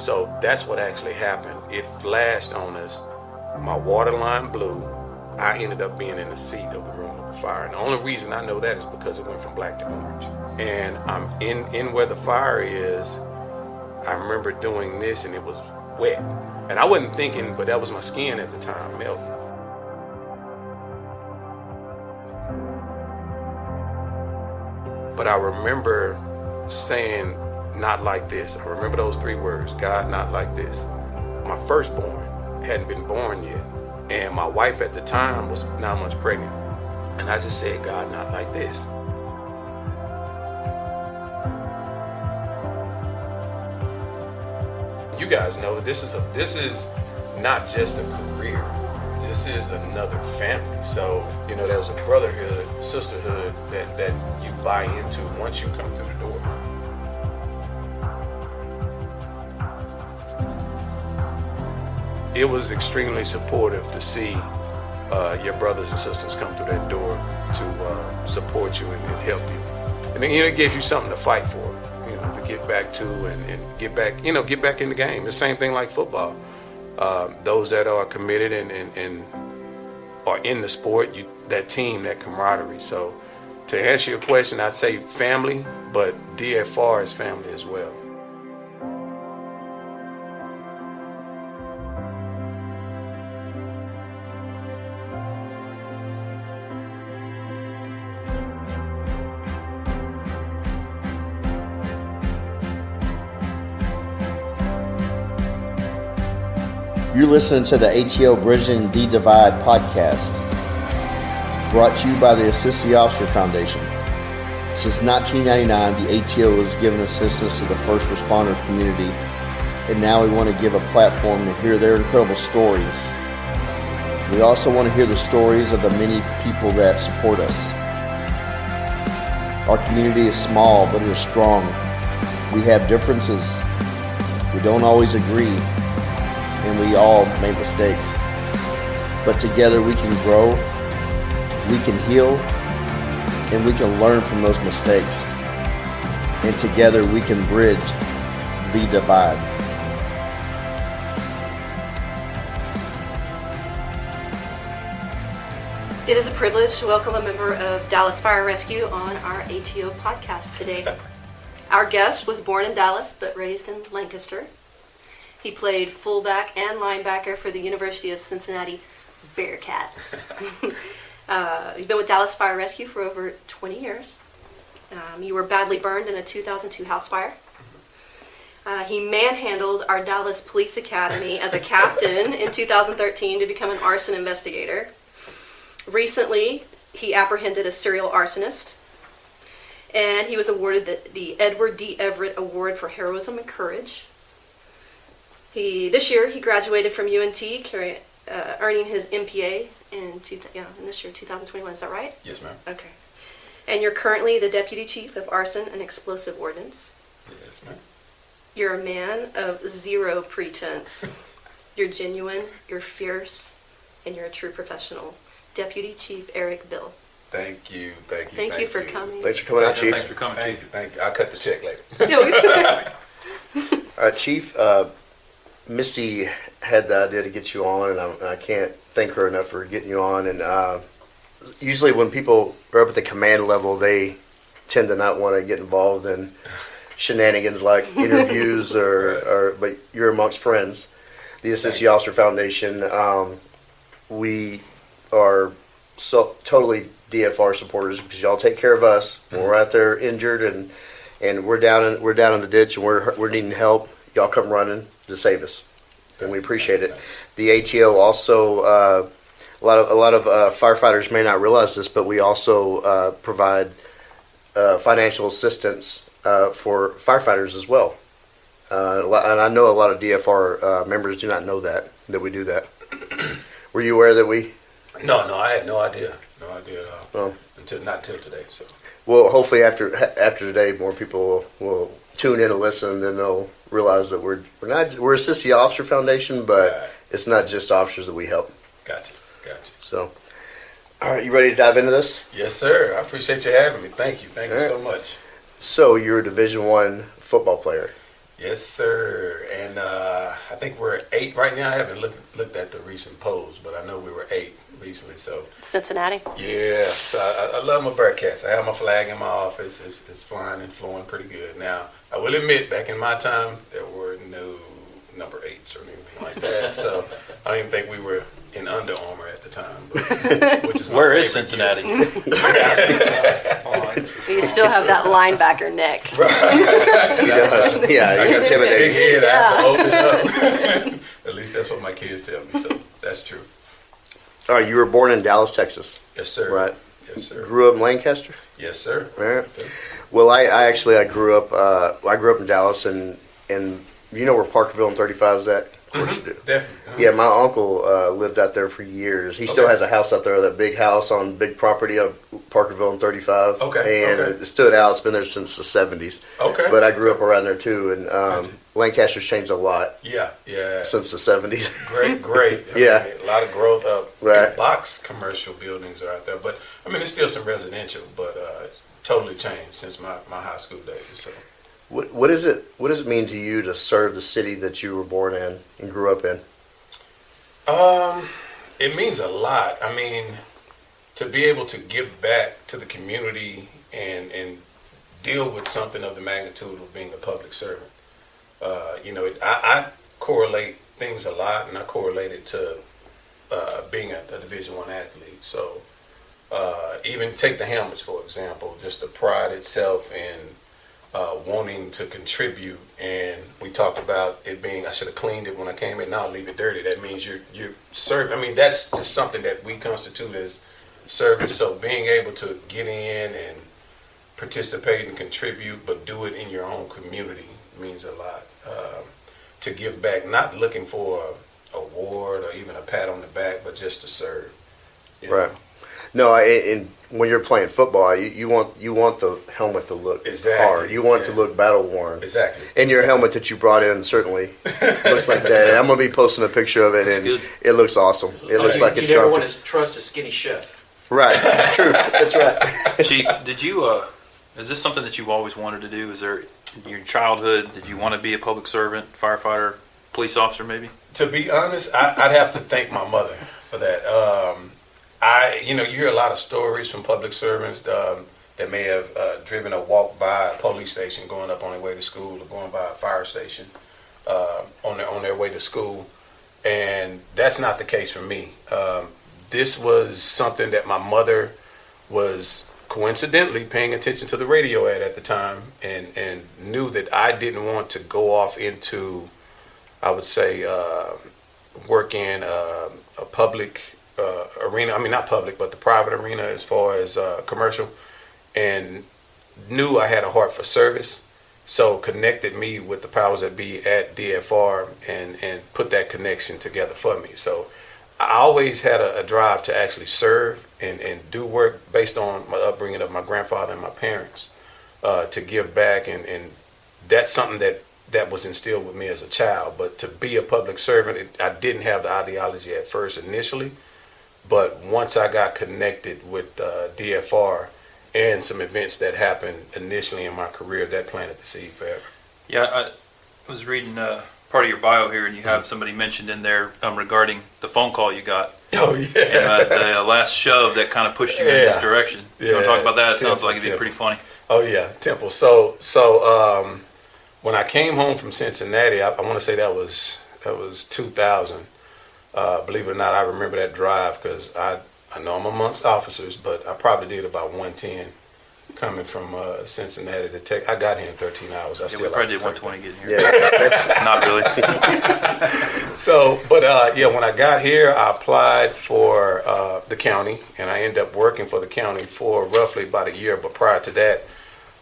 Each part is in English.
So that's what actually happened. It flashed on us. My water line blew. I ended up being in the seat of the room of the fire. And the only reason I know that is because it went from black to orange. And I'm in where the fire is. I remember doing this and it was wet. And I wasn't thinking, but that was my skin at the time melting. But I remember saying, not like this. I remember those 3 words, God, not like this. My firstborn hadn't been born yet. And my wife at the time was 9 months pregnant. And I just said, God, not like this. You guys know this is not just a career. This is another family. So, there's a brotherhood, sisterhood that you buy into once you come through the door. It was extremely supportive to see your brothers and sisters come through that door to support you and help you. And then, it gives you something to fight for, to get back to and get back in the game. The same thing like football. Those that are committed and are in the sport, that team, that camaraderie. So to answer your question, I'd say family, but DFR is family as well. You're listening to the ATO Bridging the Divide podcast, brought to you by the Assist Officer Foundation. Since 1999, the ATO has given assistance to the first responder community, and now we want to give a platform to hear their incredible stories. We also want to hear the stories of the many people that support us. Our community is small, but it is strong. We have differences. We don't always agree. And we all make mistakes. But together we can grow, we can heal, and we can learn from those mistakes. And together we can bridge the divide. It is a privilege to welcome a member of Dallas Fire Rescue on our ATO podcast today. Our guest was born in Dallas but raised in Lancaster. He played fullback and linebacker for the University of Cincinnati Bearcats. You've been with Dallas Fire Rescue for over 20 years. You were badly burned in a 2002 house fire. He manhandled our Dallas Police Academy as a captain in 2013 to become an arson investigator. Recently, he apprehended a serial arsonist, and he was awarded the Edward D. Everett Award for Heroism and Courage. This year, he graduated from UNT, earning his MPA in this year, 2021. Is that right? Yes, ma'am. Okay. And you're currently the Deputy Chief of Arson and Explosive Ordnance. Yes, ma'am. You're a man of zero pretense. You're genuine, you're fierce, and you're a true professional. Deputy Chief Eric Beal. Thank you. Thank you for coming. Thanks for coming out, Chief. Thanks for coming, Chief. Thank you. I'll cut the check later. All right, Chief, Misty had the idea to get you on, and I can't thank her enough for getting you on. And usually when people are up at the command level, they tend to not want to get involved in shenanigans like interviews but you're amongst friends. The Assist Officer Foundation, we are so totally DFR supporters because y'all take care of us when we're out there injured and we're down in the ditch and we're needing help. Y'all come running to save us, and we appreciate it. The ATO also, a lot of firefighters may not realize this, but we also provide financial assistance for firefighters as well. And I know a lot of DFR members do not know that we do that. Were you aware that we? No, I had no idea at all. Not till today. So. Well, hopefully after today, more people will tune in and listen, and then they'll realize that we're Assist the Officer Foundation, but it's not just officers that we help. Gotcha. So, all right, you ready to dive into this? Yes, sir. I appreciate you having me. Thank you so much. So, you're a Division I football player. Yes, sir. And I think we're 8 right now. I haven't looked at the recent polls, but I know we were 8 recently. So Cincinnati. yeah, so I love my Bearcats. I have my flag in my office. It's flying and flowing pretty good. Now, I will admit, back in my time, there were no number 8s or anything like that. So I don't even think we were in Under Armour at the time. But, which is my Where is favorite Cincinnati? You still have that linebacker neck. He does. Yeah, I you're got a big intimidating. head. I have to open up. At least that's what my kids tell me. So that's true. All right, you were born in Dallas, Texas, Yes, sir. right? Yes, sir. Grew up in Lancaster. Yes, sir. All right. Yes, sir. Well, I grew up in Dallas, and you know where Parkerville and 35 is at? Of course you do. Definitely. Yeah, my uncle lived out there for years. He still Okay. has a house out there, that big house on big property of Parkerville and 35. Okay, And okay. it stood out. It's been there since the 70s. Okay. But I grew up around there too, and Lancaster's changed a lot Yeah. since the 70s. Great. Yeah. A lot of growth up. Right. Box commercial buildings are out there, but I mean, there's still some residential, but it's totally changed since my high school days. So. What does it mean to you to serve the city that you were born in and grew up in? It means a lot. I mean, to be able to give back to the community and deal with something of the magnitude of being a public servant. I correlate things a lot, and I correlate it to being a Division I athlete. So even take the helmets, for example, just the pride itself in wanting to contribute. And we talked about it being, I should have cleaned it when I came in, now leave it dirty. That means you're serving. I mean, that's just something that we constitute as service. So being able to get in and participate and contribute, but do it in your own community means a lot. To give back, not looking for a award or even a pat on the back, but just to serve. You know? Right. No, and when you're playing football, you want the helmet to look Exactly, hard. You want it to yeah. look battle worn. Exactly. And your helmet that you brought in certainly looks like that. And I'm gonna be posting a picture of it, Looks and good. it looks awesome. It looks like it's you never going want to trust a skinny chef. Right. That's true. That's right. Chief, did you? Is this something that you've always wanted to do? Is there in your childhood? Did you want to be a public servant, firefighter, police officer, maybe? To be honest, I'd have to thank my mother for that. You hear a lot of stories from public servants that may have driven or walked by a police station going up on their way to school, or going by a fire station on their way to school, and that's not the case for me. This was something that my mother was coincidentally paying attention to the radio at the time, and knew that I didn't want to go off into, I would say, work in a public arena. I mean, not public, but the private arena as far as commercial, and knew I had a heart for service. So connected me with the powers that be at DFR and put that connection together for me. So I always had a drive to actually serve and do work based on my upbringing of my grandfather and my parents, to give back. And that's something that was instilled with me as a child. But to be a public servant, I didn't have the ideology at first initially. But once I got connected with DFR and some events that happened initially in my career, that planted the seed forever. Yeah, I was reading part of your bio here, and you have somebody mentioned in there regarding the phone call you got. Oh, yeah. And the last shove that kind of pushed you in this direction. You want to talk about that? It sounds like it'd be pretty funny. Oh, yeah, Temple. So when I came home from Cincinnati, I want to say that was 2000. Believe it or not, I remember that drive because I know I'm amongst officers, but I probably did about 110 coming from Cincinnati to Texas. I got here in 13 hours. Yeah, we probably did 120 getting here. Yeah. That's, Not really. So, but when I got here, I applied for the county, and I ended up working for the county for roughly about a year. But prior to that,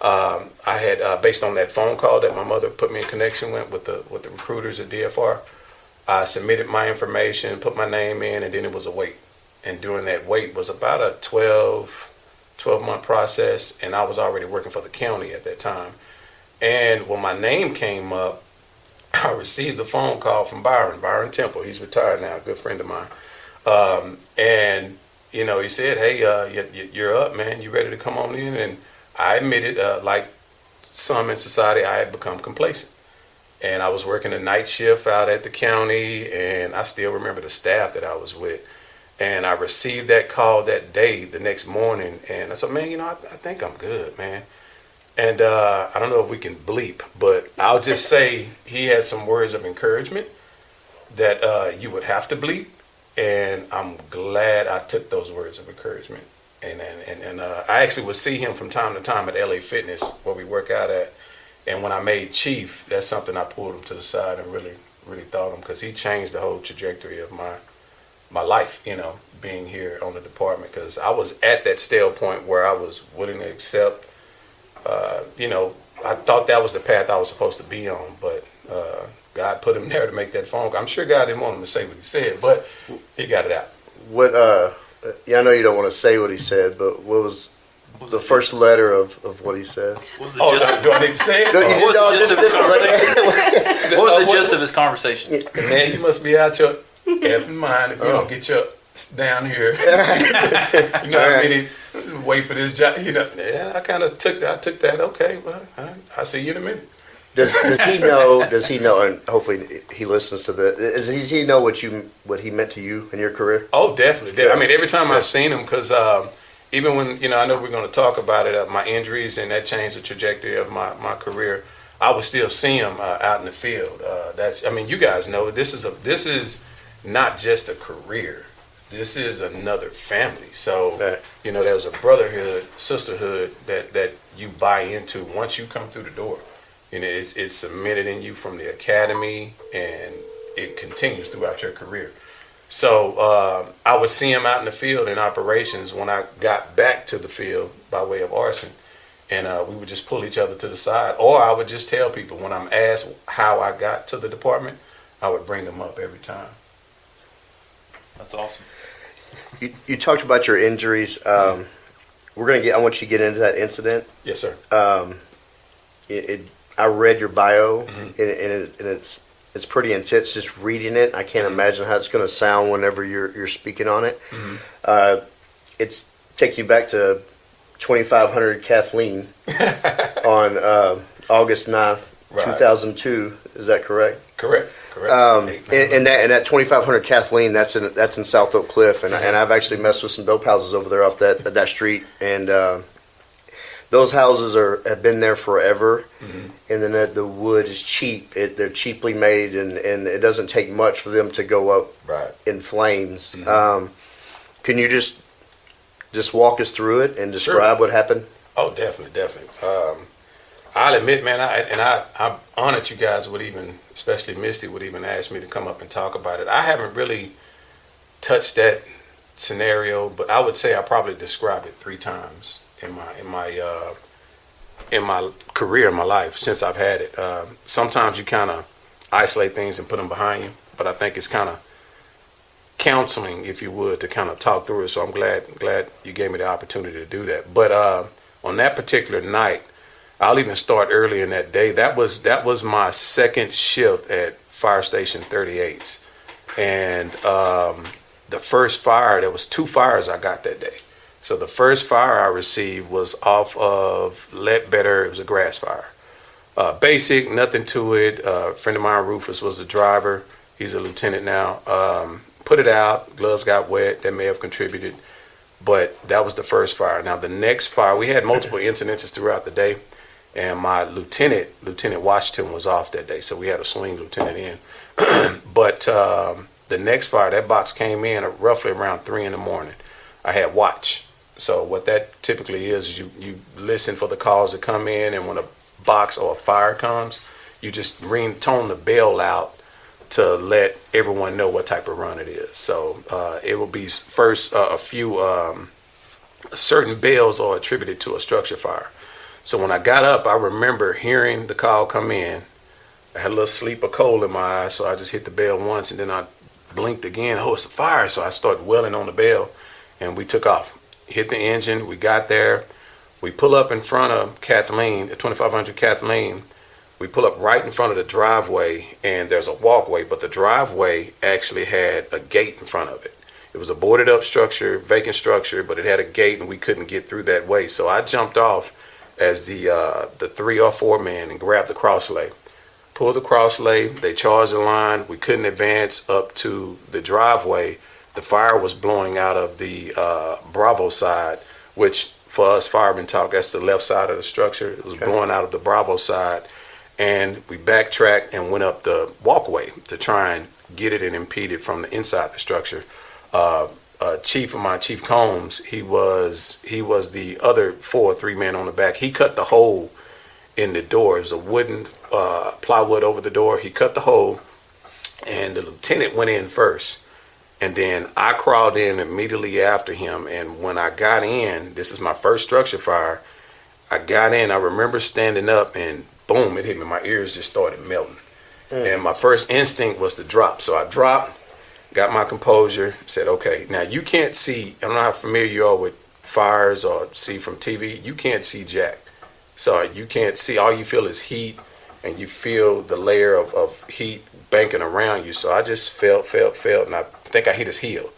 I had, based on that phone call that my mother put me in connection with the recruiters at DFR, I submitted my information, put my name in, and then it was a wait. And during that wait was about a 12-month process, and I was already working for the county at that time. And when my name came up, I received a phone call from Byron Temple. He's retired now, a good friend of mine. And, he said, hey, you're up, man. You ready to come on in? And I admitted, like some in society, I had become complacent. and I was working a night shift out at the county, and I still remember the staff that I was with. And I received that call that day, the next morning, and I said, man, I think I'm good, man. And I don't know if we can bleep, but I'll just say he had some words of encouragement that you would have to bleep, and I'm glad I took those words of encouragement. And I actually would see him from time to time at LA Fitness, where we work out at. And when I made chief, that's something I pulled him to the side and really thought him, because he changed the whole trajectory of my life, being here on the department, because I was at that stale point where I was willing to accept, I thought that was the path I was supposed to be on, but God put him there to make that phone call. I'm sure God didn't want him to say what he said, but he got it out. What? I know you don't want to say what he said, but what was the first letter of what he said? Do I need to say it? What was the gist of his conversation? Man, you must be out your effing mind if you don't get your down here. Wait for this job. Yeah, I kind of took that. Okay, well, I'll see you in a minute. Does he know? Does he know? And hopefully he listens to this. Does he know what he meant to you in your career? Oh, definitely. I mean, every time I've seen him, because even when I know we're going to talk about it, my injuries, and that changed the trajectory of my career, I would still see him out in the field. You guys know this is not just a career. This is another family. So there's a brotherhood, sisterhood that you buy into once you come through the door. It's cemented in you from the academy, and it continues throughout your career. So I would see him out in the field in operations when I got back to the field by way of Arson, and we would just pull each other to the side. Or I would just tell people when I'm asked how I got to the department, I would bring them up every time. That's awesome. You talked about your injuries. I want you to get into that incident. Yes, sir. I read your bio, and it's pretty intense. Just reading it, I can't imagine how it's going to sound whenever you're speaking on it. It's taking you back to 2500 Kathleen on August 9th, 2002. Is that correct? Correct. And that 2500 Kathleen, that's in South Oak Cliff, and I've actually messed with some dope houses over there off that street, and those houses have been there forever, and then the wood is cheap. They're cheaply made, and it doesn't take much for them to go up in flames. Can you just walk us through it and describe what happened? Oh, definitely. I'll admit, man, I'm honored you guys would even, especially Misty, would even ask me to come up and talk about it. I haven't really touched that scenario, but I would say I probably described it 3 times in my career, in my life, since I've had it. Sometimes you kind of isolate things and put them behind you, but I think it's kind of counseling, if you would, to kind of talk through it. So I'm glad you gave me the opportunity to do that. But on that particular night, I'll even start early in that day. That was my second shift at Fire Station 38, and the first fire. There was 2 fires I got that day. So the first fire I received was off of Ledbetter. It was a grass fire. Basic, nothing to it. A friend of mine, Rufus, was the driver. He's a lieutenant now. Put it out. Gloves got wet. That may have contributed. But that was the first fire. Now, the next fire, we had multiple incidences throughout the day. And my Lieutenant Washington, was off that day. So we had a swing lieutenant in. But the next fire, that box came in roughly around 3 in the morning. I had watch. So what that typically is you listen for the calls that come in, and when a box or a fire comes, you just tone the bell out to let everyone know what type of run it is. So it will be first a few certain bells are attributed to a structure fire. So when I got up, I remember hearing the call come in. I had a little sleep of coal in my eyes, so I just hit the bell once, and then I blinked again. Oh, it's a fire. So I started wailing on the bell, and we took off. Hit the engine. We got there. We pull up in front of Kathleen, 2500 Kathleen. We pull up right in front of the driveway, and there's a walkway, but the driveway actually had a gate in front of it. It was a boarded up structure, vacant structure, but it had a gate, and we couldn't get through that way. So I jumped off as the 3 or 4 man and grabbed the cross lay, pulled the cross lay. They charged the line. We couldn't advance up to the driveway. The fire was blowing out of the Bravo side, which for us firemen talk, that's the left side of the structure. It was blowing out of the Bravo side. And we backtracked and went up the walkway to try and get it and impede it from the inside the structure. Chief Combs, he was the other three men on the back. He cut the hole in the door. It was a wooden plywood over the door. He cut the hole, and the lieutenant went in first. And then I crawled in immediately after him. And when I got in, this is my first structure fire. I got in, I remember standing up and boom, it hit me. My ears just started melting. And my first instinct was to drop. So I dropped, got my composure, said, okay, now you can't see, I don't know how familiar you are with fires or see from TV, you can't see jack. So you can't see, all you feel is heat, and you feel the layer of heat banking around you. So I just felt, and I think I hit his heel.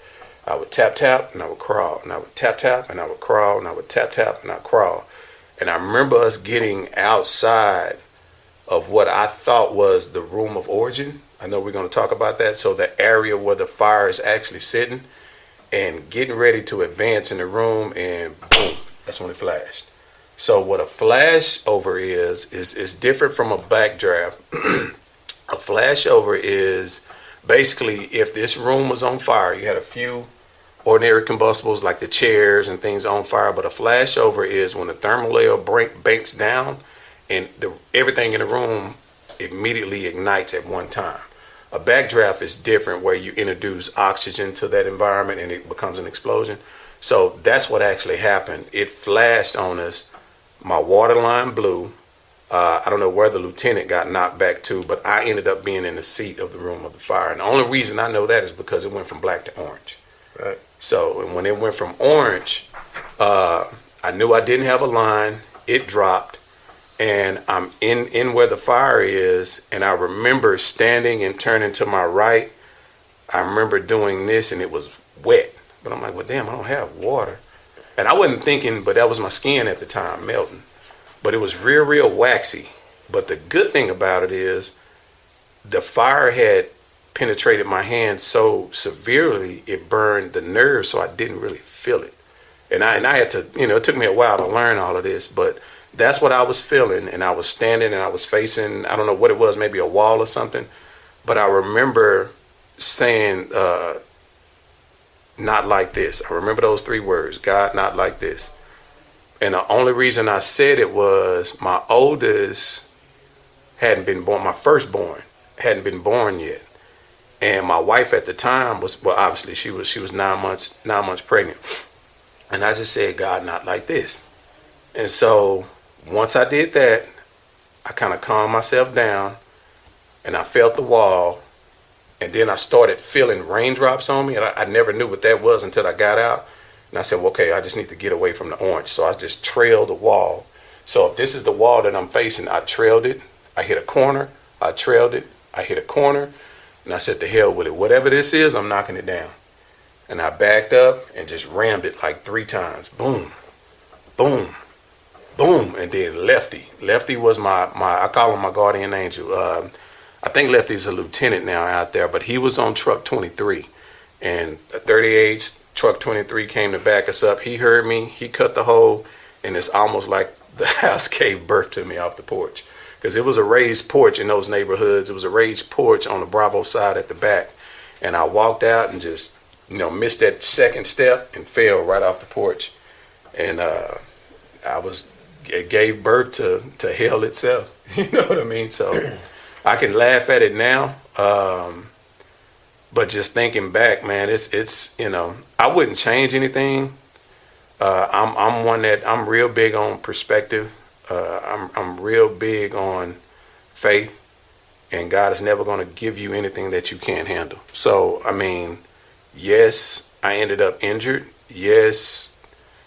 I would tap, and I would crawl, and I would tap, and I would crawl, and I would tap, and I'd crawl. And I remember us getting outside of what I thought was the room of origin. I know we're going to talk about that. So the area where the fire is actually sitting, and getting ready to advance in the room, and boom, that's when it flashed. So what a flashover is different from a backdraft. A flashover is basically if this room was on fire, you had a few ordinary combustibles like the chairs and things on fire, but a flashover is when the thermal layer banks down and everything in the room immediately ignites at one time. A backdraft is different, where you introduce oxygen to that environment and it becomes an explosion. So that's what actually happened. It flashed on us. My water line blew. I don't know where the lieutenant got knocked back to, but I ended up being in the seat of the room of the fire. And the only reason I know that is because it went from black to orange. Right. So when it went from orange, I knew I didn't have a line. It dropped, and I'm in where the fire is, and I remember standing and turning to my right. I remember doing this, and it was wet. But I'm like, well, damn, I don't have water. And I wasn't thinking, but that was my skin at the time melting. But it was real waxy. But the good thing about it is the fire had penetrated my hand so severely it burned the nerve, so I didn't really feel it. And I had to, it took me a while to learn all of this, but that's what I was feeling. And I was standing and I was facing, I don't know what it was, maybe a wall or something. But I remember saying, not like this. I remember those 3 words, God, not like this. And the only reason I said it was my oldest hadn't been born, my firstborn hadn't been born yet. And my wife at the time was, well, obviously she was 9 months pregnant. And I just said, God, not like this. And so once I did that, I kind of calmed myself down and I felt the wall. And then I started feeling raindrops on me. And I never knew what that was until I got out. And I said, well, okay, I just need to get away from the orange. So I just trailed the wall. So if this is the wall that I'm facing, I trailed it. I hit a corner. I trailed it. I hit a corner. And I said, to hell with it. Whatever this is, I'm knocking it down. And I backed up and just rammed it like 3 times. Boom, boom, boom. And then Lefty. Lefty was my I call him my guardian angel. I think Lefty's a lieutenant now out there, but he was on truck 23. And a 38 truck 23 came to back us up. He heard me. He cut the hole. And it's almost like the house gave birth to me off the porch. Because it was a raised porch in those neighborhoods. It was a raised porch on the Bravo side at the back. And I walked out and just, missed that second step and fell right off the porch. And it gave birth to hell itself. You know what I mean? So I can laugh at it now. But just thinking back, man, it's I wouldn't change anything. I'm one that I'm real big on perspective. I'm real big on faith, and God is never going to give you anything that you can't handle. So, I mean, yes, I ended up injured. Yes,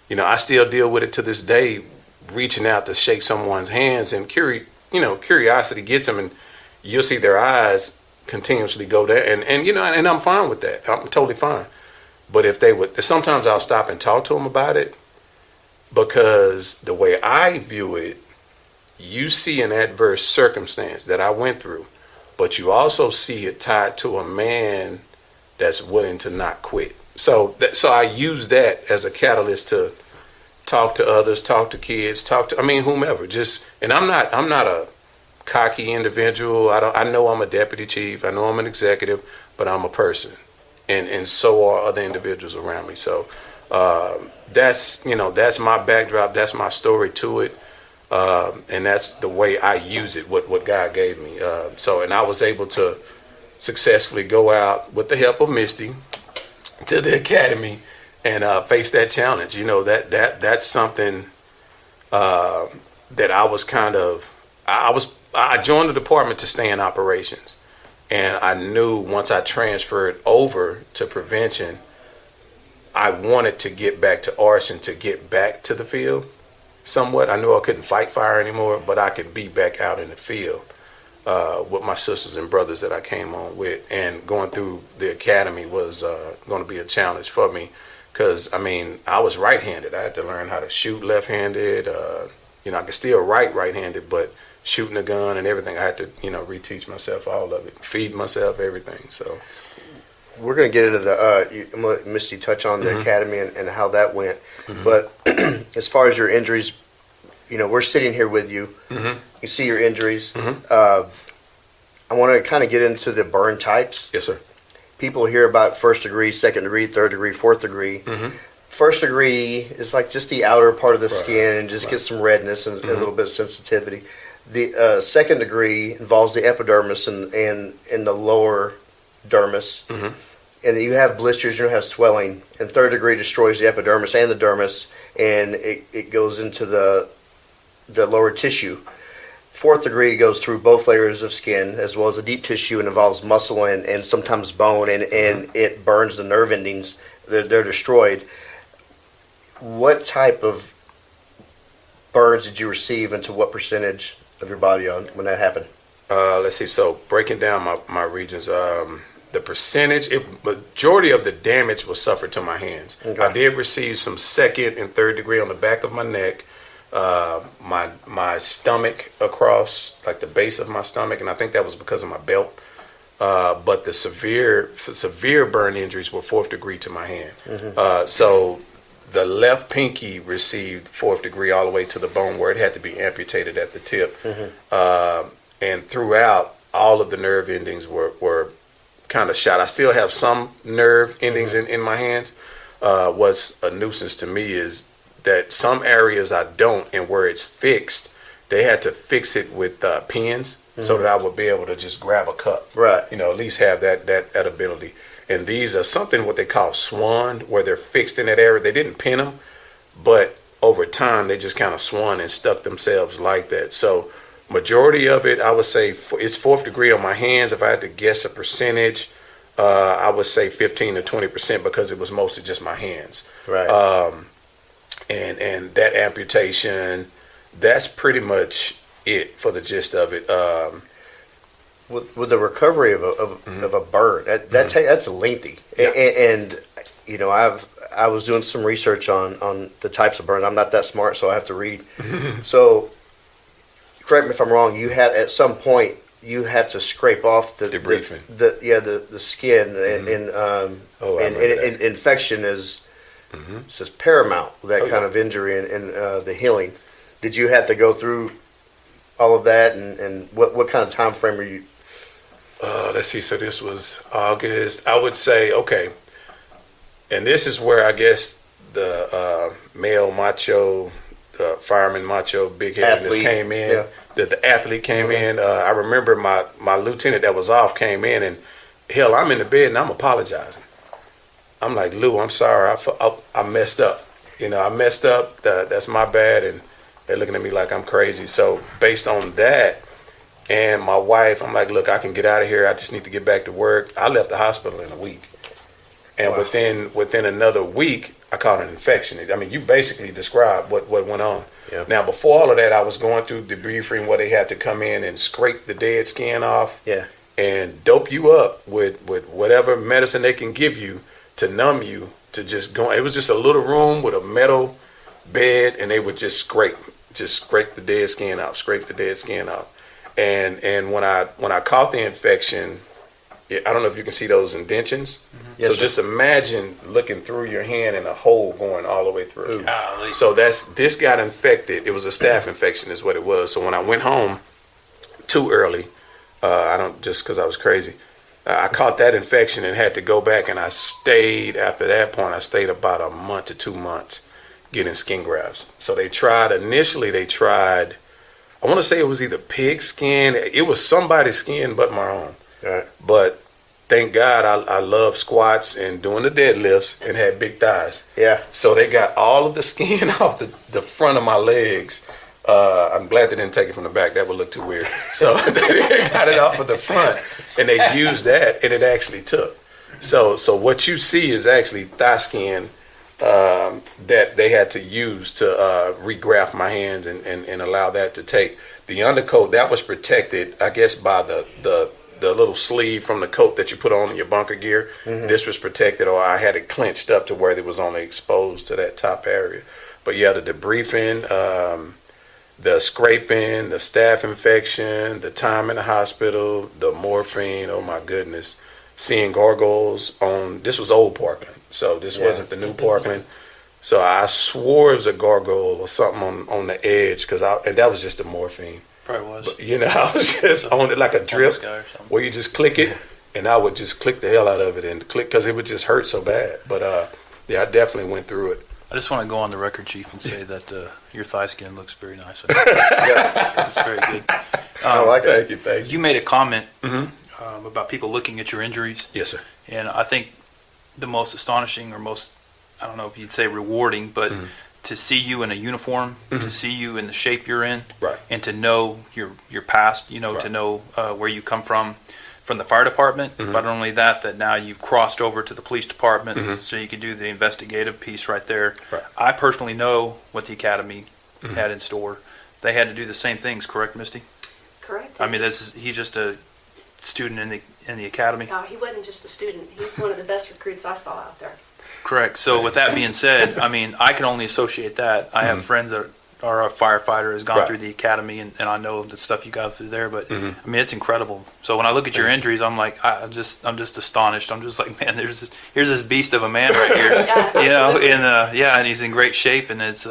I still deal with it to this day, reaching out to shake someone's hands, and curiosity gets them, and you'll see their eyes continuously go there, and I'm fine with that. I'm totally fine. But if they would, sometimes I'll stop and talk to them about it, because the way I view it you see an adverse circumstance that I went through, but you also see it tied to a man that's willing to not quit. So I use that as a catalyst to talk to others, talk to kids, whomever. And I'm not a cocky individual. I know I'm a deputy chief. I know I'm an executive, but I'm a person, and so are other individuals around me. So that's my backdrop. That's my story to it, and that's the way I use it. What God gave me. And I was able to successfully go out with the help of Misty to the academy and face that challenge. That's something that I was I joined the department to stay in operations, and I knew once I transferred over to prevention, I wanted to get back to arson, to get back to the field somewhat. I knew I couldn't fight fire anymore, but I could be back out in the field with my sisters and brothers that I came on with. And going through the academy was going to be a challenge for me because, I was right-handed. I had to learn how to shoot left-handed. I could still write right-handed, but shooting a gun and everything, I had to, reteach myself all of it, feed myself, everything. So we're going to get into I'm going to let Misty touch on the academy and how that went. But as far as your injuries, we're sitting here with you. You see your injuries. I want to kind of get into the burn types. Yes, sir. People hear about first degree, second degree, third degree, fourth degree. First degree is like just the outer part of the skin and just gets some redness and a little bit of sensitivity. The second degree involves the epidermis and the lower dermis. And you have blisters, you don't have swelling. And third degree destroys the epidermis and the dermis, and it goes into the lower tissue. Fourth degree goes through both layers of skin as well as the deep tissue and involves muscle and sometimes bone, and it burns the nerve endings. They're destroyed. What type of burns did you receive, and to what percentage of your body when that happened? Let's see. So breaking down my regions, the percentage, majority of the damage was suffered to my hands. Okay. I did receive some second and third degree on the back of my neck, my stomach across, like the base of my stomach, and I think that was because of my belt. But the severe burn injuries were fourth degree to my hand. So the left pinky received fourth degree all the way to the bone where it had to be amputated at the tip. And throughout, all of the nerve endings were kind of shot. I still have some nerve endings in my hands. What's a nuisance to me is that some areas I don't, and where it's fixed, they had to fix it with pins so that I would be able to just grab a cup. Right. At least have that ability. And these are something what they call swan, where they're fixed in that area. They didn't pin them, but over time they just kind of swung and stuck themselves like that. So majority of it, I would say, is fourth degree on my hands. If I had to guess a percentage, I would say 15 to 20% because it was mostly just my hands. Right. And that amputation, that's pretty much it for the gist of it. With the recovery of a burn, that's lengthy. Yeah. And I was doing some research on the types of burn. I'm not that smart, so I have to read. So correct me if I'm wrong. You had at some point you have to scrape off the skin, and infection is says paramount with that kind of injury and the healing. Did you have to go through all of that, and what kind of time frame are you? Let's see. So this was August. I would say, okay. And this is where I guess the male macho, fireman macho, big headedness came in. Yeah. The athlete came in. I remember my lieutenant that was off came in, and hell, I'm in the bed and I'm apologizing. I'm like, Lou, I'm sorry. I messed up. I messed up. That's my bad. And they're looking at me like I'm crazy. So based on that, and my wife, I'm like, look, I can get out of here. I just need to get back to work. I left the hospital in a week. And within another week, I caught an infection. I mean, you basically described what went on. Yeah. Now, before all of that, I was going through debriefing where they had to come in and scrape the dead skin off. Yeah. And dope you up with whatever medicine they can give you to numb you to just go. It was just a little room with a metal bed, and they would just scrape just scrape the dead skin off, scrape the dead skin off. And when I caught the infection, I don't know if you can see those indentions. Yes, So sir. just imagine looking through your hand and a hole going all the way through. Golly. So this got infected. It was a staph infection is what it was. So when I went home too early, just because I was crazy, I caught that infection and had to go back, and I stayed, after that point, I stayed about a month to 2 months getting skin grafts. So initially they tried, I want to say it was either pig skin, it was somebody's skin but my own. All right. But thank God I love squats and doing the deadlifts and had big thighs. Yeah. So they got all of the skin off the front of my legs. I'm glad they didn't take it from the back. That would look too weird. So they got it off of the front, and they used that, and it actually took. So what you see is actually thigh skin that they had to use to regraft my hands and allow that to take. The undercoat, that was protected, I guess, by the little sleeve from the coat that you put on in your bunker gear. Mm-hmm. This was protected, or I had it clenched up to where it was only exposed to that top area. But yeah, the debriefing, the scraping, the staph infection, the time in the hospital, the morphine, oh my goodness. Seeing gargoyles this was old Parkland, so this wasn't the new Parkland. So I swore it was a gargoyle or something on the edge, and that was just the morphine. Probably was. But, I was just on it like a drip, Guy or something. where you just click it, and I would just click the hell out of it and click, because it would just hurt so bad. But I definitely went through it. I just want to go on the record, Chief, and say that your thigh skin looks very nice. It's very good. I like it. Thank you. You made a comment about people looking at your injuries. Yes, sir. And I think the most astonishing, or most, I don't know if you'd say rewarding, but to see you in a uniform, to see you in the shape you're in, Right. and to know your past, Right. to know where you come from the fire department, but not only that now you've crossed over to the police department, so you can do the investigative piece right there. Right. I personally know what the academy had in store. They had to do the same things, correct, Misty? Correct. I mean, he's just a student in the academy. No, he wasn't just a student. He's one of the best recruits I saw out there. Correct. So with that being said, I mean, I can only associate that. I have friends that are a firefighter, has gone Right. through the academy, and I know the stuff you got through there. But I mean, it's incredible. So when I look at your injuries, I'm like, I'm just astonished. I'm just like, man, here's this beast of a man right here, Yeah. and he's in great shape, and it's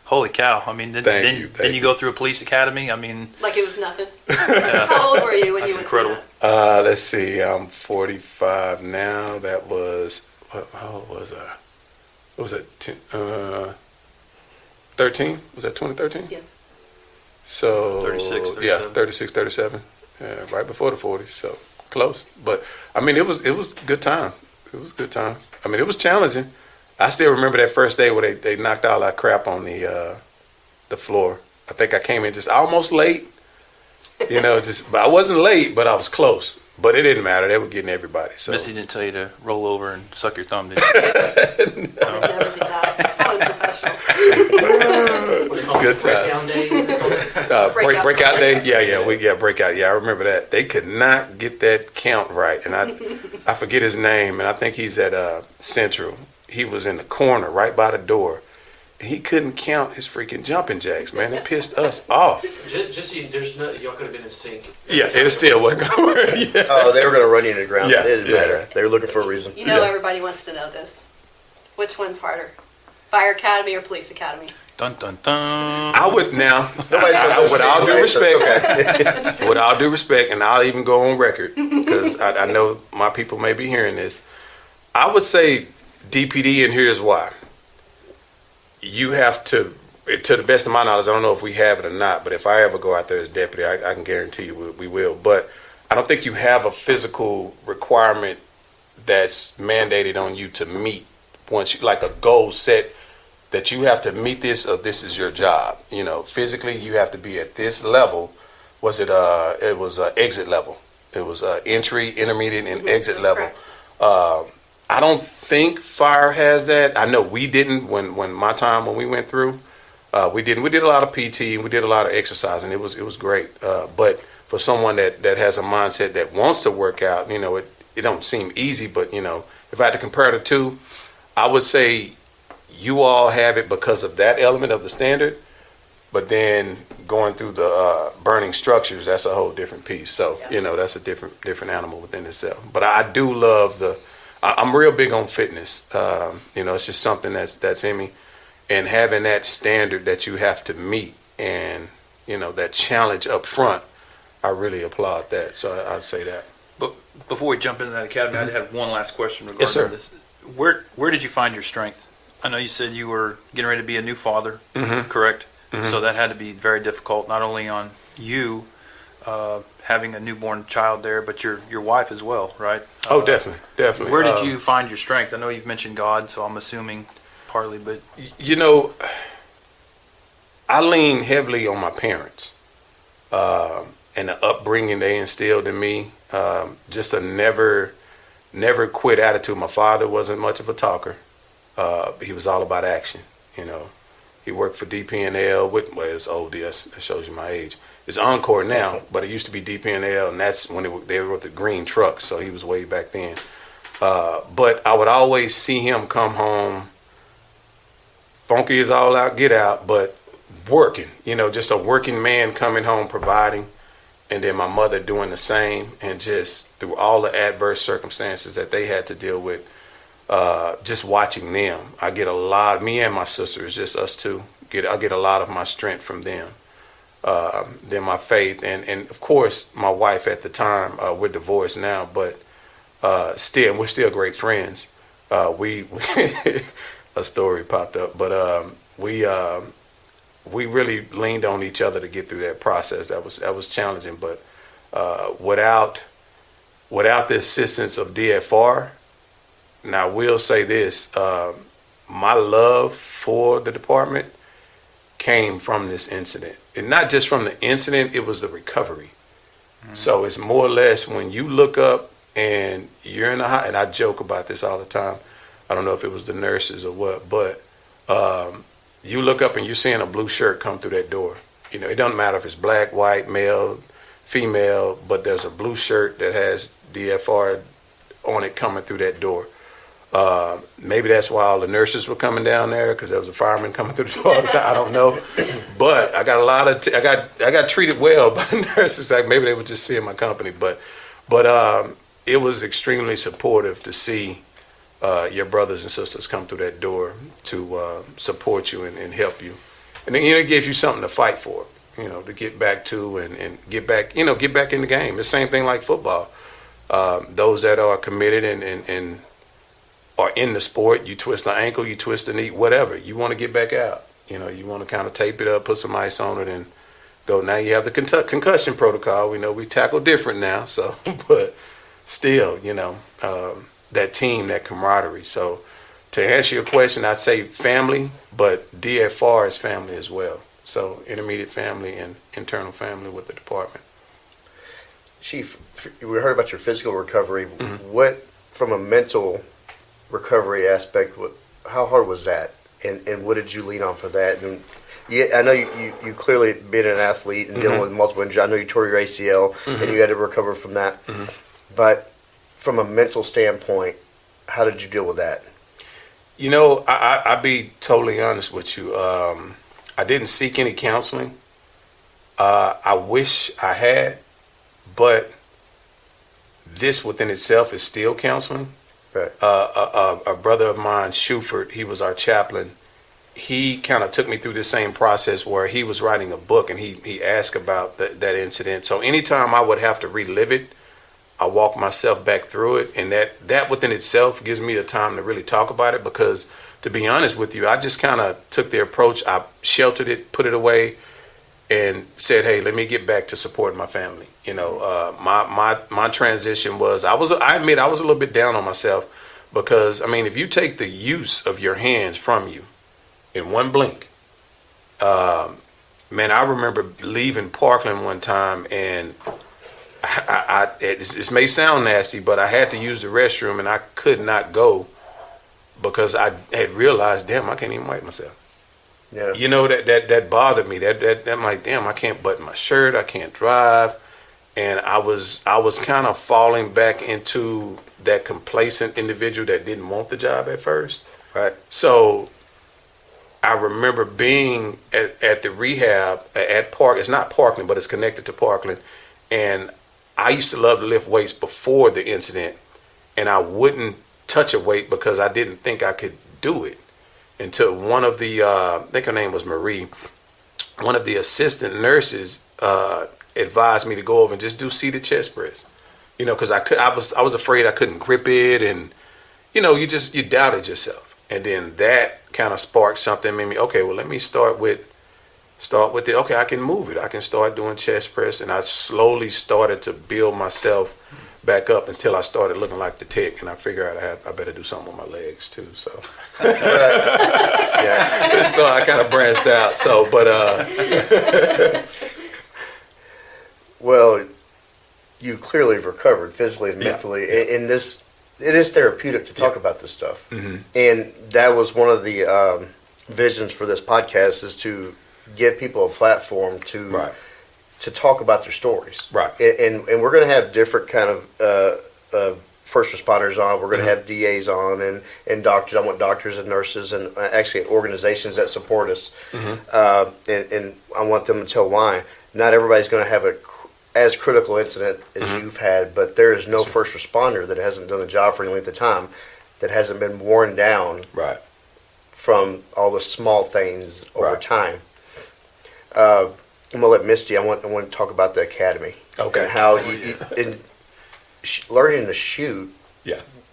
holy cow. I mean, Thank then you. you go through a police academy. I mean, Like it was nothing. How old were you when you went incredible. through that? Let's see. I'm 45 now. That was, how old was I? What was that? 13? Was that 2013? Yeah. So 36, yeah, 37. 36, 37. Right before the 40s. So close. But I mean, it was good time. It was good time. I mean, it was challenging. I still remember that first day where they knocked all that crap on the floor. I think I came in just almost late. But I wasn't late, but I was close. But it didn't matter. They were getting everybody. So Misty didn't tell you to roll over and suck your thumb, did you? I would never do that. I'm unprofessional. What do they call it? Good time. Breakdown day? What do they call it? breakout day. Yeah, breakout. Yeah, I remember that. They could not get that count right, and I forget his name, and I think he's at Central. He was in the corner right by the door. He couldn't count his freaking jumping jacks, man. It pissed us off. Just so y'all could have been in sync. Yeah, it still wasn't going to work. Yeah. Oh, they were going to run you into the ground. Yeah, It didn't yeah. matter. They were looking for a reason. You know Yeah. everybody wants to know this. Which one's harder? Fire Academy or Police Academy? Dun dun dun. I would now, Nobody's gonna listen with to all you, due okay, so it's respect, with all due respect, and I'll even go on record because I know my people may be hearing this. I would say DPD, and here's why. You have to the best of my knowledge, I don't know if we have it or not, but if I ever go out there as deputy, I can guarantee you we will. But I don't think you have a physical requirement that's mandated on you to meet once you, like a goal set that you have to meet this or this is your job. Physically you have to be at this level. It was exit level. It was entry, intermediate, and exit That's level. correct. I don't think fire has that. I know we didn't when we went through. We didn't. We did a lot of PT. We did a lot of exercise, and it was great. But for someone that has a mindset that wants to work out, it don't seem easy. But if I had to compare the two, I would say you all have it because of that element of the standard. But then going through the burning structures, that's a whole different piece. So, that's a different animal within itself. But I do love I'm real big on fitness. It's just something that's in me. And having that standard that you have to meet and, that challenge up front, I really applaud that. So I'd say that. But before we jump into that academy, I have one last question regarding Yes, sir. this. Where did you find your strength? I know you said you were getting ready to be a new father, correct? So that had to be very difficult, not only on you having a newborn child there, but your wife as well, right? Oh, definitely. Where did you find your strength? I know you've mentioned God, so I'm assuming partly, but I lean heavily on my parents and the upbringing they instilled in me. Just a never quit attitude. My father wasn't much of a talker. He was all about action. He worked for DPNL. It's old. That shows you my age. It's Encore now, but it used to be DPNL, and that's when they were with the green trucks. So he was way back then. But I would always see him come home, funky as all out, get out, but working. Just a working man coming home, providing, and then my mother doing the same, and just through all the adverse circumstances that they had to deal with. Just watching them, I get a lot. Me and my sister, it's just us two. I get a lot of my strength from them. Then my faith, and of course my wife at the time. We're divorced now, but we're still great friends. We a story popped up, but we really leaned on each other to get through that process. That was challenging, but without the assistance of DFR. Now, I will say this, my love for the department came from this incident. And not just from the incident, it was the recovery. So it's more or less when you look up and you're in the and I joke about this all the time. I don't know if it was the nurses or what, but you look up and you're seeing a blue shirt come through that door. It doesn't matter if it's black, white, male, female, but there's a blue shirt that has DFR on it coming through that door. Maybe that's why all the nurses were coming down there, because there was a fireman coming through the door all the time. I don't know, but I got a lot of I got treated well by nurses. Like maybe they were just seeing my company, but it was extremely supportive to see your brothers and sisters come through that door to support you and help you, and then it gives you something to fight for. To get back to and get back in the game. The same thing like football. Those that are committed and are in the sport, you twist the ankle, you twist the knee, whatever. You want to get back out. You want to kind of tape it up, put some ice on it, and go. Now you have the concussion protocol. We know we tackle different now, so but still, that team, that camaraderie. So to answer your question, I'd say family, but DFR is family as well. So intermediate family and internal family with the department. Chief, we heard about your physical recovery. What, from a mental recovery aspect, how hard was that, and what did you lean on for that? And I know you clearly been an athlete and dealing with multiple injuries. I know you tore your ACL and you had to recover from that. But from a mental standpoint, how did you deal with that? I'll be totally honest with you. I didn't seek any counseling. I wish I had, but this within itself is still counseling. Right. A brother of mine, Shuford, he was our chaplain. He kind of took me through the same process where he was writing a book, and he asked about that incident. So anytime I would have to relive it, I walk myself back through it, and that within itself gives me the time to really talk about it, because to be honest with you, I just kind of took the approach. I sheltered it, put it away, and said, hey, let me get back to supporting my family. My transition was, I admit I was a little bit down on myself, because, if you take the use of your hands from you in one blink, I remember leaving Parkland one time, and it may sound nasty, but I had to use the restroom, and I could not go because I had realized, damn, I can't even wipe myself. Yeah. That bothered me. That I'm like, damn, I can't button my shirt, I can't drive, and I was kind of falling back into that complacent individual that didn't want the job at first. Right. So I remember being at the rehab at Park. It's not Parkland, but it's connected to Parkland. And I used to love to lift weights before the incident, and I wouldn't touch a weight because I didn't think I could do it until one of the, I think her name was Marie, one of the assistant nurses advised me to go over and just do seated chest press. You know, because I was afraid I couldn't grip it, and you know, you doubted yourself. And then that kind of sparked something, made me, okay, well, let me start with it. Okay, I can move it. I can start doing chest press. And I slowly started to build myself back up until I started looking like the tick. And I figured out I better do something with my legs too. So, yeah. So I kind of branched out. So, but, well, you clearly recovered physically and mentally. In this, it is therapeutic to talk about this stuff. Mm-hmm. And that was one of the visions for this podcast, is to give people a platform to talk about their stories. Right. And we're going to have different kind of first responders on. We're going to have DAs on and doctors. I want doctors and nurses and actually organizations that support us. Mm-hmm. And I want them to tell why. Not everybody's going to have as critical incident as you've had, but there is no first responder that hasn't done a job for any length of time that hasn't been worn down from all the small things over time. I'm gonna let Misty. I want to talk about the academy. Okay. And how learning to shoot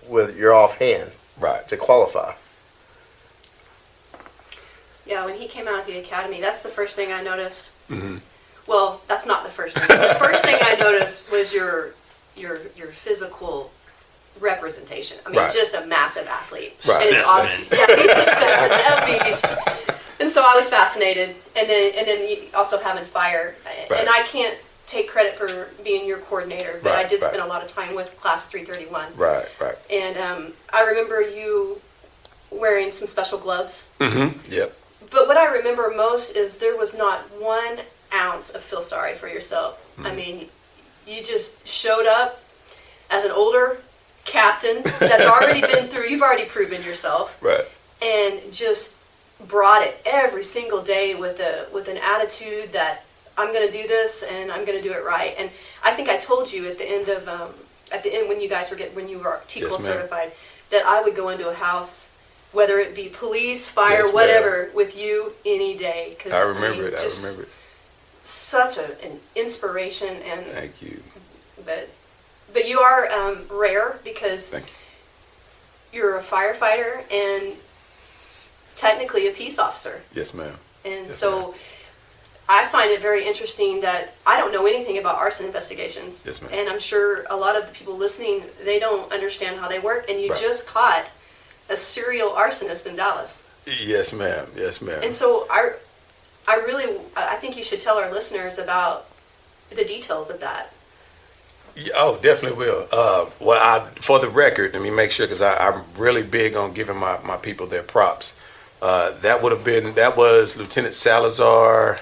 with your offhand to qualify. Yeah, when he came out of the academy, that's the first thing I noticed. Mm-hmm. Well, that's not the first thing. The first thing I noticed was your physical representation. I mean, just a massive athlete. Right. And he's a beast. And so I was fascinated. And then you also having fire. Right. And I can't take credit for being your coordinator, but I did spend a lot of time with Class 331. Right. And I remember you wearing some special gloves. Mm-hmm. Yep. But what I remember most is there was not 1 ounce of feel sorry for yourself. I mean, you just showed up as an older captain that's already been through, you've already proven yourself. Right. And just brought it every single day with an attitude that I'm going to do this and I'm going to do it right. And I think I told you at the end when you guys when you were TCOL certified, that I would go into a house, whether it be police, fire, whatever, with you any day. Cause, I remember it. Such an inspiration, and thank you. But you are rare because you're a firefighter and technically a peace officer. Yes, ma'am. And I find it very interesting that I don't know anything about arson investigations. Yes, ma'am. And I'm sure a lot of the people listening, they don't understand how they work. And you just caught a serial arsonist in Dallas. Yes, ma'am. And so I think you should tell our listeners about the details of that. Yeah, oh, definitely will. For the record, let me make sure, because I'm really big on giving my people their props. That was Lieutenant Salazar,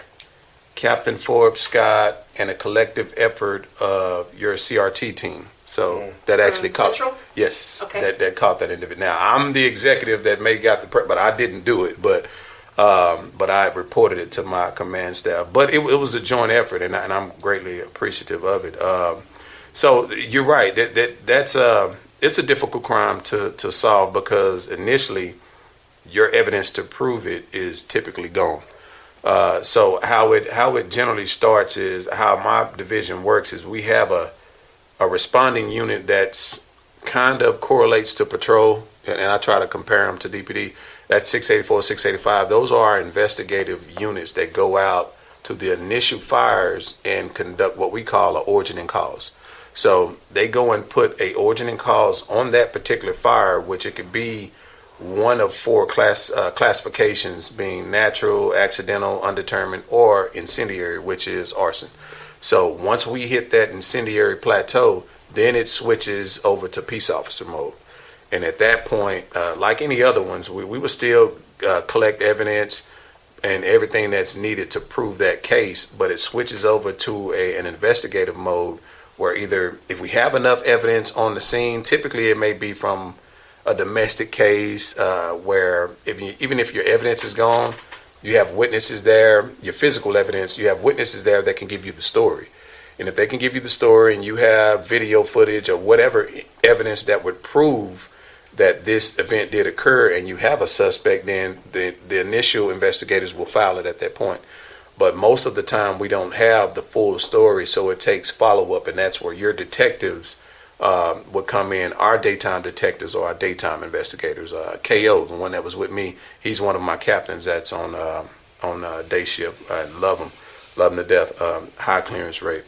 Captain Forbes Scott, and a collective effort of your CRT team. So that actually caught Central? Yes. Okay. That caught that individual. Now I'm the executive that got the but I didn't do it. But I reported it to my command staff. But it was a joint effort, and I'm greatly appreciative of it. So you're right. That's it's a difficult crime to solve, because initially your evidence to prove it is typically gone. So how it generally starts is, how my division works is, we have a responding unit that's kind of correlates to patrol, and I try to compare them to DPD. That's 684, 685. Those are our investigative units that go out to the initial fires and conduct what we call an origin and cause. So they go and put a origin and cause on that particular fire, which it could be one of 4 classifications, being natural, accidental, undetermined, or incendiary, which is arson. So once we hit that incendiary plateau, then it switches over to peace officer mode. And at that point, like any other ones, we will still collect evidence and everything that's needed to prove that case, but it switches over to an investigative mode, where either if we have enough evidence on the scene, typically it may be from a domestic case where even if your evidence is gone, you have witnesses there, your physical evidence, you have witnesses there that can give you the story. And if they can give you the story and you have video footage or whatever evidence that would prove that this event did occur and you have a suspect, then the initial investigators will file it at that point. But most of the time we don't have the full story, so it takes follow-up, and that's where your detectives would come in. Our daytime detectives or our daytime investigators. KO, the one that was with me, he's one of my captains that's on day shift. I love him to death. High clearance rate.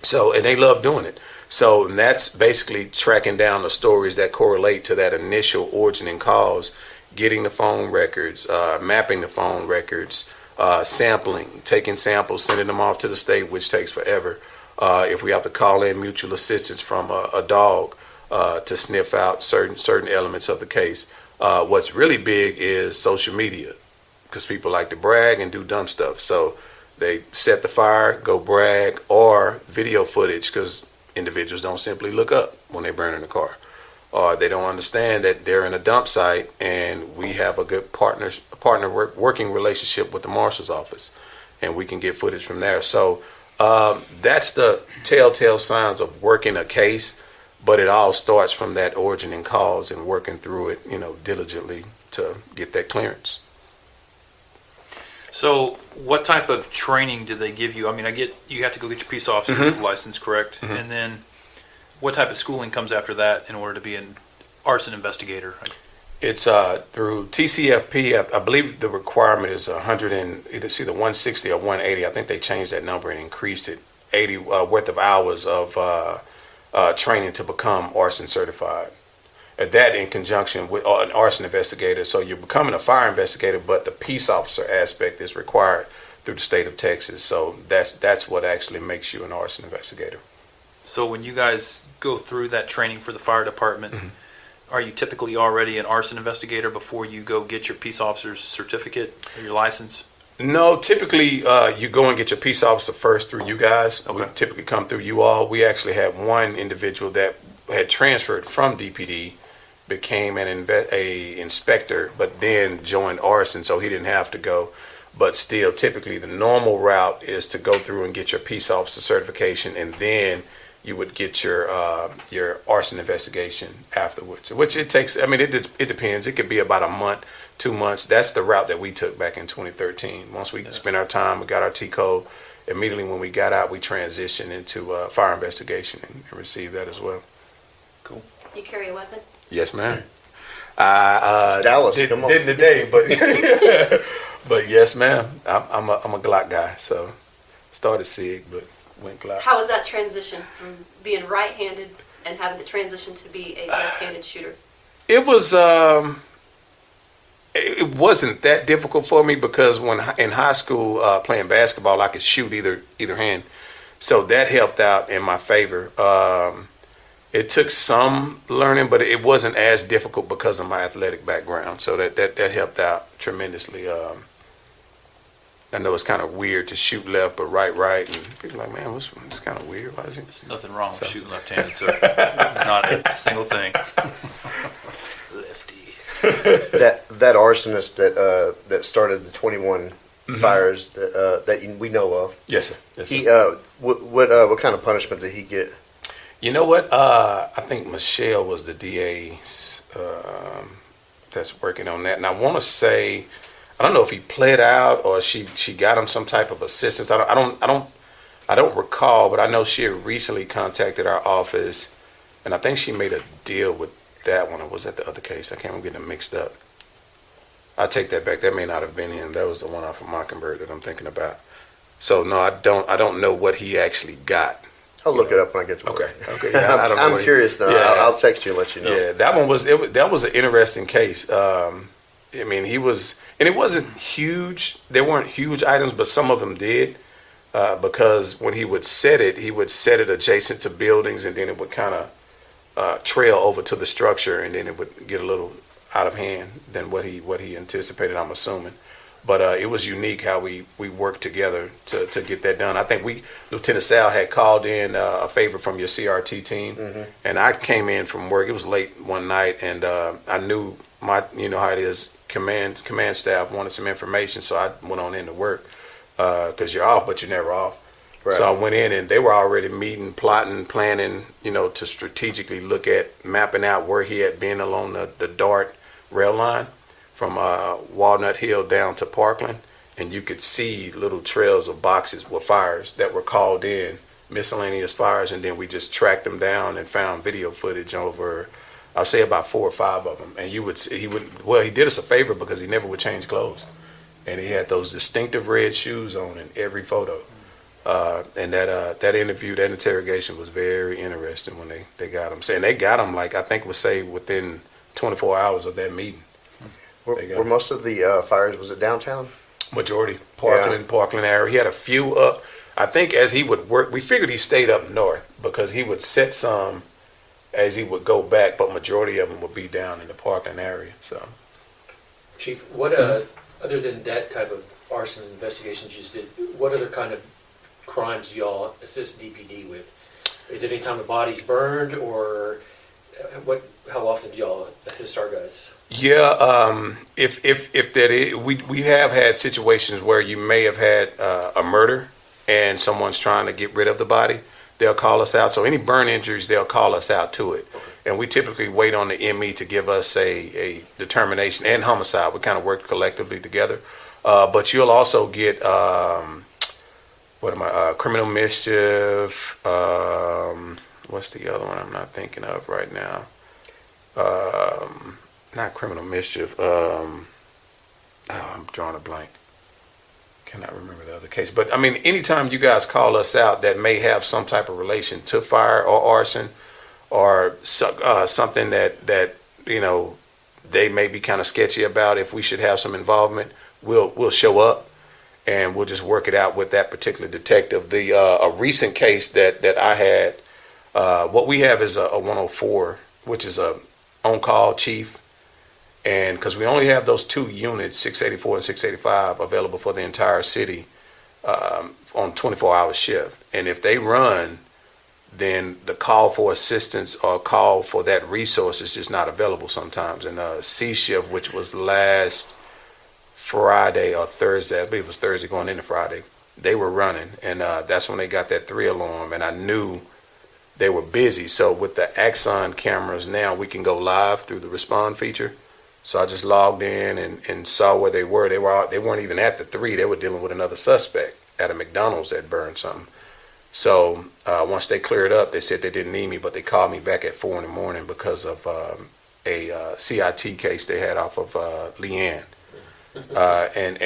So, and they love doing it. So, and that's basically tracking down the stories that correlate to that initial origin and cause, getting the phone records, mapping the phone records, sampling, taking samples, sending them off to the state, which takes forever. If we have to call in mutual assistance from a dog to sniff out certain elements of the case. What's really big is social media, because people like to brag and do dumb stuff. So they set the fire, go brag, or video footage, because individuals don't simply look up when they burn in a car. Or they don't understand that they're in a dump site and we have a good working relationship with the marshal's office, and we can get footage from there. So that's the telltale signs of working a case, but it all starts from that origin and cause and working through it, diligently to get that clearance. So what type of training do they give you? I mean, I get you have to go get your peace officer's license, correct? Mm-hmm. And then what type of schooling comes after that in order to be an arson investigator? It's through TCFP. I believe the requirement is 100 and it's either 160 or 180. I think they changed that number and increased it 80 worth of hours of training to become arson certified. That in conjunction with an arson investigator. So you're becoming a fire investigator, but the peace officer aspect is required through the state of Texas. So that's what actually makes you an arson investigator. So when you guys go through that training for the fire department, are you typically already an arson investigator before you go get your peace officer's certificate or your license? No, typically you go and get your peace officer first through you guys. Okay. We typically come through you all. We actually had one individual that had transferred from DPD, became an inspector, but then joined arson, so he didn't have to go. But still, typically the normal route is to go through and get your peace officer certification, and then you would get your arson investigation afterwards. Which it takes. I mean, it depends. It could be about a month, 2 months. That's the route that we took back in 2013. Once we spent our time, we got our T code. Immediately when we got out, we transitioned into fire investigation and received that as well. Cool. You carry a weapon? Yes, ma'am. It's Dallas. Didn't today, but but yes, ma'am. I'm a Glock guy, so started SIG, but went Glock. How was that transition from being right-handed and having to transition to be a left-handed shooter? It was. It wasn't that difficult for me because when in high school playing basketball, I could shoot either hand, so that helped out in my favor. It took some learning, but it wasn't as difficult because of my athletic background. So that helped out tremendously. I know it's kind of weird to shoot left but right, and people are like, man, it's kind of weird. Why is it? Nothing wrong with shooting left-handed, sir. Not a single thing. Lefty. That arsonist that started the 21 fires that we know of. Yes, sir. Yes, sir. What kind of punishment did he get? You know what? I think Michelle was the DA that's working on that, and I want to say, I don't know if he pled out or she got him some type of assistance. I don't recall, but I know she had recently contacted our office, and I think she made a deal with that one. Or was that the other case? I can't remember getting them mixed up. I take that back. That may not have been him. That was the one off of Mockingbird that I'm thinking about. So no, I don't know what he actually got. I'll look it up when I get to work. Okay. Yeah, I'm curious now. Yeah. I'll text you and let you know. Yeah, that one was an interesting case. I mean, he was, and it wasn't huge. There weren't huge items, but some of them did, because when he would set it adjacent to buildings, and then it would kind of trail over to the structure, and then it would get a little out of hand than what he anticipated, I'm assuming. But it was unique how we worked together to get that done. I think Lieutenant Sal had called in a favor from your CRT team, and I came in from work. It was late one night, and I knew you know how it is. Command staff wanted some information, so I went on into work because you're off, but you're never off. Right. So I went in, and they were already meeting, plotting, planning, you know, to strategically look at mapping out where he had been along the DART rail line from Walnut Hill down to Parkland, and you could see little trails of boxes with fires that were called in, miscellaneous fires, and then we just tracked them down and found video footage over, I'll say about 4 or 5 of them. And he did us a favor because he never would change clothes, and he had those distinctive red shoes on in every photo. And that interview, that interrogation was very interesting when they got him. And they got him, like, I think was say within 24 hours of that meeting. Were most of the fires, was it downtown? Majority, Parkland area. He had a few up. I think as he would work, we figured he stayed up north because he would set some as he would go back, but majority of them would be down in the Parkland area. So, Chief, what other than that type of arson investigations you just did, what other kind of crimes do y'all assist DPD with? Is it any time the body's burned, or how often do y'all assist our guys? yeah, if that is, we have had situations where you may have had a murder and someone's trying to get rid of the body. They'll call us out. So any burn injuries, they'll call us out to it. And we typically wait on the ME to give us a determination, and homicide. We kind of work collectively together. But you'll also get, criminal mischief. What's the other one I'm not thinking of right now? Not criminal mischief. I'm drawing a blank. Cannot remember the other case. But I mean, anytime you guys call us out that may have some type of relation to fire or arson, or something that you know they may be kind of sketchy about, if we should have some involvement, we'll show up and we'll just work it out with that particular detective. A recent case that I had, what we have is a 104, which is a on-call chief. And because we only have those 2 units, 684 and 685, available for the entire city on 24-hour shift. And if they run, then the call for assistance or call for that resource is just not available sometimes. And C shift, which was last Friday or Thursday, I believe it was Thursday going into Friday, they were running. And that's when they got that 3 alarm. And I knew they were busy. So with the Axon cameras now, we can go live through the respond feature. So I just logged in and saw where they were. They weren't even at the 3. They were dealing with another suspect at a McDonald's that burned something. So once they cleared up, they said they didn't need me, but they called me back at 4 in the morning because of a CIT case they had off of Leanne. And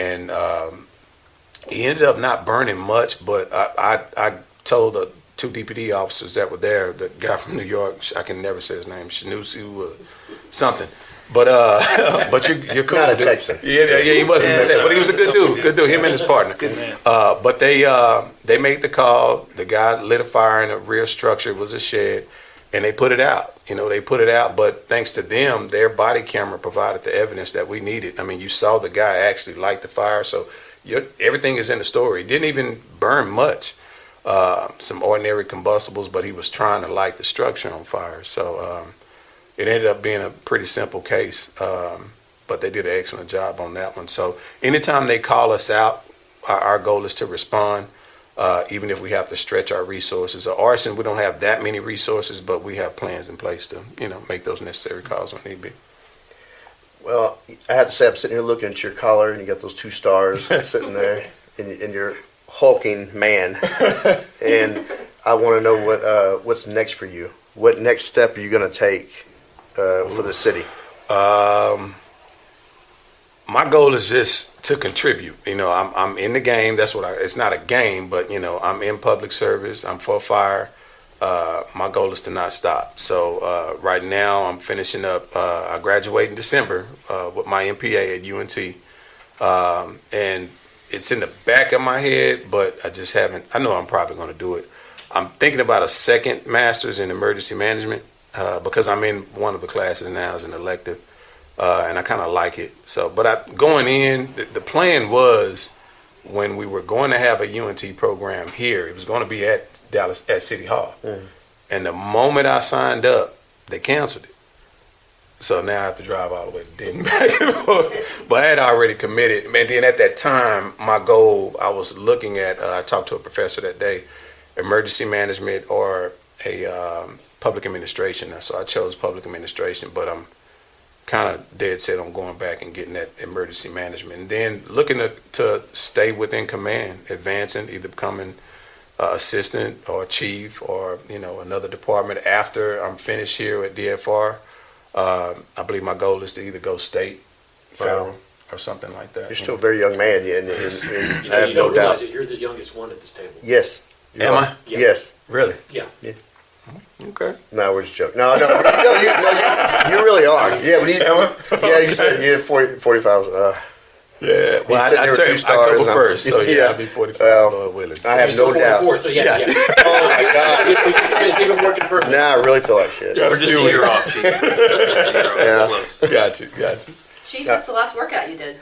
he ended up not burning much, but I told the 2 DPD officers that were there, the guy from New York, I can never say his name, Shanusu or something. But you're cool. Not a Texan. Yeah, he wasn't a Texan, but he was a good dude. Him and his partner. But they made the call. The guy lit a fire in a rear structure. It was a shed, and they put it out. They put it out. But thanks to them, their body camera provided the evidence that we needed. I mean, you saw the guy actually light the fire, so everything is in the story. He didn't even burn much. Some ordinary combustibles, but he was trying to light the structure on fire. So. It ended up being a pretty simple case, but they did an excellent job on that one. So anytime they call us out, our goal is to respond, even if we have to stretch our resources. Arson, we don't have that many resources, but we have plans in place to, make those necessary calls when need be. Well, I have to say, I'm sitting here looking at your collar, and you got those 2 stars sitting there, and you're hulking man. And I want to know what's next for you. What next step are you going to take for the city? My goal is just to contribute. I'm in the game. That's what it's not a game, but I'm in public service. I'm for fire. My goal is to not stop. So right now I'm finishing up. I graduate in December with my MPA at UNT. And it's in the back of my head, but I just haven't. I know I'm probably going to do it. I'm thinking about a second master's in emergency management because I'm in one of the classes now as an elective. and I kind of like it. So, but going in, the plan was when we were going to have a UNT program here, it was going to be at Dallas at City Hall. And the moment I signed up, they canceled it. So now I have to drive all the way to Denton back and forth. But I had already committed. And then at that time, my goal, I was looking at, I talked to a professor that day, emergency management or a public administration. So I chose public administration, but I'm kind of dead set on going back and getting that emergency management. And then looking to stay within command, advancing, either becoming assistant or chief or, another department after I'm finished here at DFR. I believe my goal is to either go state or something like that. You're still a very young man, and I have you no don't realize doubt. that you're the youngest one at this table. Yes. Am I? Yeah. Yes. Really? Yeah. Okay. No, we're just joking. No, you really are. Yeah, when you said you had 40,000. Yeah. Well, I said there were turned 2 stars, October and 1st, so yeah. I'll be 45, Well, Lord willing. I have You're no still doubt. 44, so yes, Yeah. yeah. Oh my God. You guys even working perfect. Now I really feel like shit. Yeah. We're just a year off, Chief. Yeah. Close. Got you. Chief, what's the last workout you did?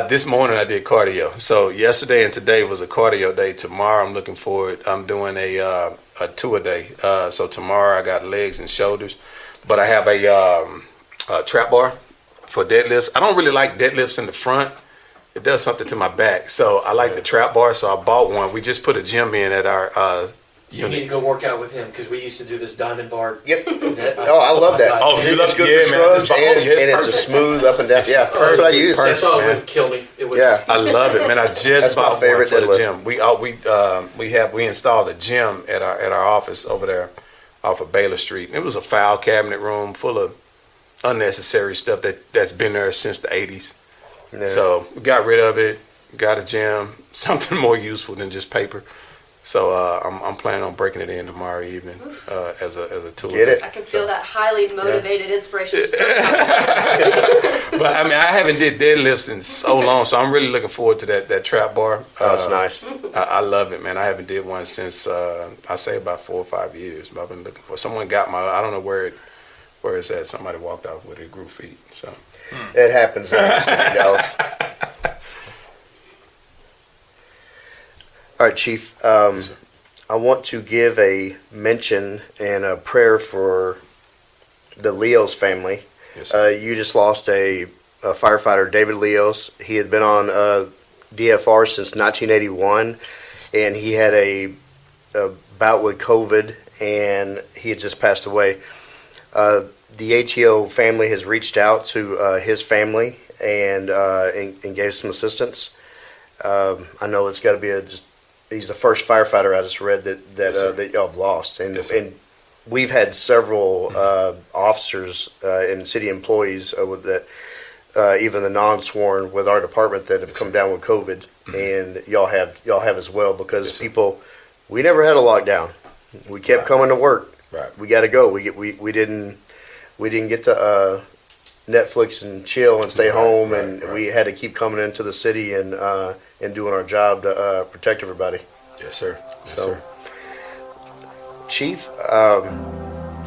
This morning I did cardio. So yesterday and today was a cardio day. Tomorrow I'm looking forward. I'm doing a 2-a-day. So tomorrow I got legs and shoulders, but I have a trap bar for deadlifts. I don't really like deadlifts in the front. It does something to my back. So I like the trap bar. So I bought one. We just put a gym in at our You need to unit. go work out with him because we used to do this diamond bar. Yep. That, Oh, I love that. Oh, It's you love- good yeah, for man, shrugs, just follow- and yeah, it's a perfect. smooth up and down. Yeah, that's what I use. That's all it man. would kill me. It was, Yeah. I love it, man. I just That's my bought one favorite for the deadlift. gym. We installed a gym at our office over there off of Baylor Street. It was a file cabinet room full of unnecessary stuff that's been there since the 80s. Yeah. So we got rid of it. Got a gym, something more useful than just paper. So I'm planning on breaking it in tomorrow evening as a tool. Get it? I can feel that highly motivated inspiration. But I mean, I haven't did deadlifts in so long, so I'm really looking forward to that trap bar. Oh, it's nice. I love it, man. I haven't did one since I say about 4 or 5 years. But I've been looking for. Someone got my. I don't know where it's at. Somebody walked off with it, it grew feet. So It happens. Dallas. All right, Chief. I want to give a mention and a prayer for the Leos family. Yes, sir. You just lost a firefighter, David Leos. He had been on DFR since 1981, and he had a bout with COVID, and he had just passed away. The ATO family has reached out to his family and gave some assistance. I know it's got to be he's the first firefighter I just read that Yes, sir. that y'all have lost, and Yes, sir. and we've had several officers and city employees with that, even the non-sworn with our department that have come down with COVID, and y'all have as well because Yes, sir. people, we never had a lockdown. We kept coming to work. Right. We got to go. We didn't get to Netflix and chill and stay home, and right. we had to keep coming into the city and doing our job to protect everybody. yes, sir. Yes, So, sir. Chief, I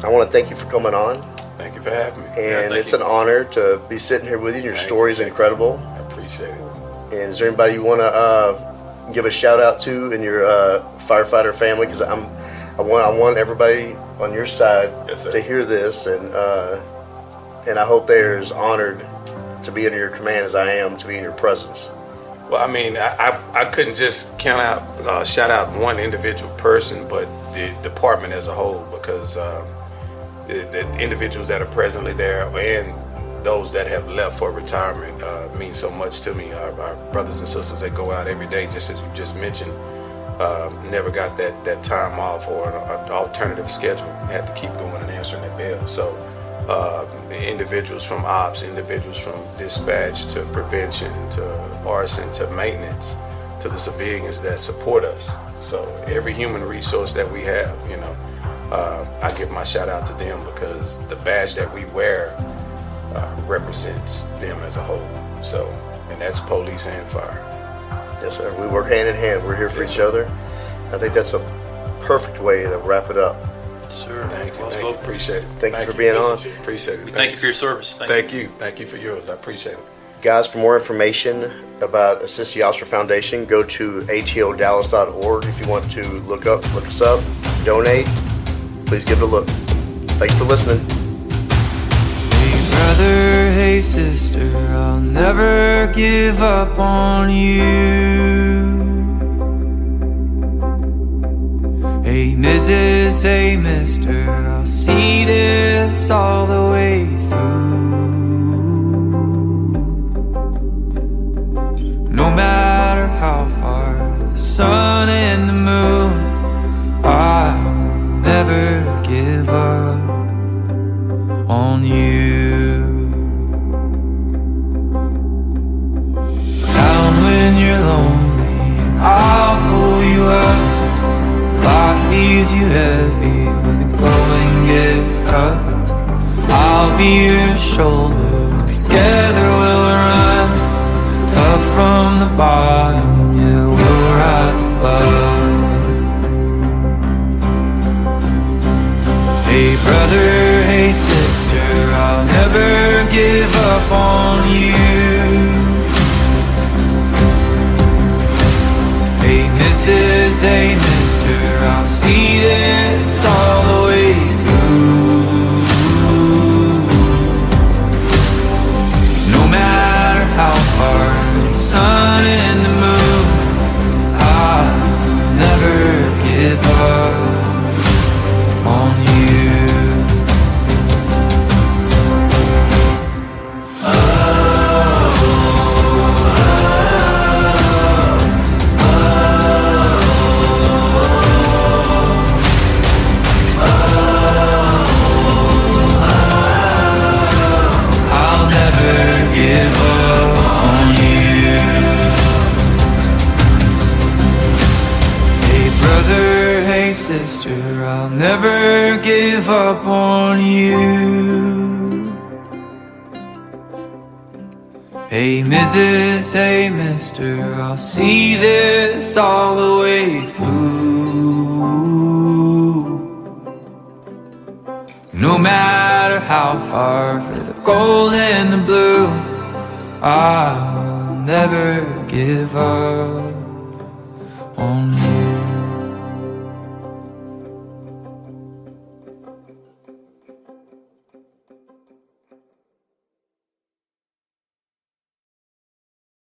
want to thank you for coming on, Thank you for having me. and thank it's you. an honor to be sitting here with you. Your Thank story you, is thank you. incredible. I appreciate it. And is there anybody you want to give a shout out to in your firefighter family? Because I want everybody on your side Yes, sir. to hear this, and I hope they're as honored to be under your command as I am to be in your presence. Well, I mean, I couldn't just shout out one individual person, but the department as a whole, because the individuals that are presently there and those that have left for retirement mean so much to me. Our brothers and sisters that go out every day, just as you just mentioned, never got that time off or an alternative schedule. Had to keep going and answering that bell. So the individuals from ops, individuals from dispatch to prevention to arson to maintenance to the civilians that support us. So every human resource that we have, I give my shout out to them because the badge that we wear represents them as a whole. So, and that's police and fire. Yes, sir. We work hand in hand. We're here for each other. I think that's a perfect way to wrap it up. sir. Thank you. Well Thank you. spoken. Appreciate it. Thank you for being on. Appreciate it. We thank you for your service. Thank you. Thank you for yours. I appreciate it. Guys, for more information about Assist the Officer Foundation, go to atodallas.org. If you want to look us up, donate, please give it a look. Thanks for listening. Hey brother, hey sister, I'll never give up on you. Hey Mrs., hey mister, I'll see this all the way through. No matter how far the sun and the moon, I'll never give up on you. Down when you're lonely, I'll pull you up. Life leaves you heavy when the going gets tough. I'll be your shoulder, together we'll run. Up from the bottom, yeah, we'll rise above. Hey brother, hey sister, I'll never give up on you. Hey Mrs., hey mister, I'll see this all the way through. No matter how far the sun and the moon, I'll never give up on you. I'll never give up on you. Hey brother, hey sister, I'll never give up on you. Hey Mrs., hey mister, I'll see this all the way through. No matter how far, for the gold and the blue, I'll never give up on you.